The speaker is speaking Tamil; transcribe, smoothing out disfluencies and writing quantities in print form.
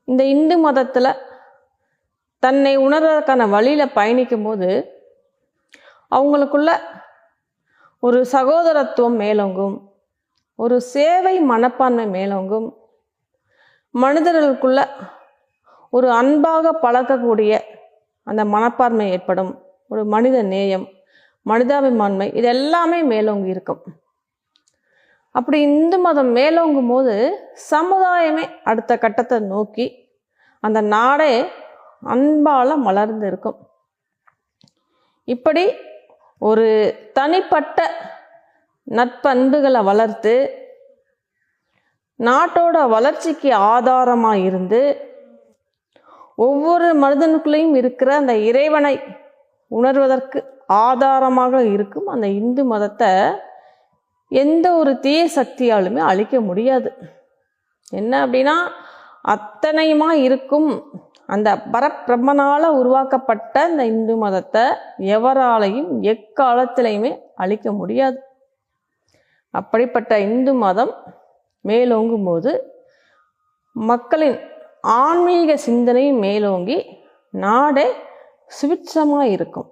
இந்த இந்து மதத்தில் தன்னை உணர்வதற்கான வழியில் பயணிக்கும்போது அவங்களுக்குள்ள ஒரு சகோதரத்துவம் மேலோங்கும், ஒரு சேவை மனப்பான்மை மேலோங்கும், மனிதர்களுக்குள்ள ஒரு அன்பாக பழக்கக்கூடிய அந்த மனப்பான்மை ஏற்படும், ஒரு மனித நேயம், மனிதாபிமான்மை, இது எல்லாமே மேலோங்கி இருக்கும். அப்படி இந்து மதம் மேலோங்கும் போது சமுதாயமே அடுத்த கட்டத்தை நோக்கி அந்த நாடே அன்பால் மலர்ந்து இருக்கும். இப்படி ஒரு தனிப்பட்ட நட்பண்புகளை வளர்த்து நாட்டோட வளர்ச்சிக்கு ஆதாரமாக இருந்து ஒவ்வொரு மனிதனுக்குள்ளேயும் இருக்கிற அந்த இறைவனை உணர்வதற்கு ஆதாரமாக இருக்கும் அந்த இந்து மதத்தை எந்த ஒரு தீய சக்தியாலுமே அழிக்க முடியாது. என்ன அப்படின்னா, அத்தனையுமா இருக்கும் அந்த பரபிரம்மனால் உருவாக்கப்பட்ட இந்த இந்து மதத்தை எவராலையும் எக்காலத்திலையுமே அழிக்க முடியாது. அப்படிப்பட்ட இந்து மதம் மேலோங்கும் போது மக்களின் ஆன்மீக சிந்தனை மேலோங்கி நாடே சுபிட்சமாக இருக்கும்.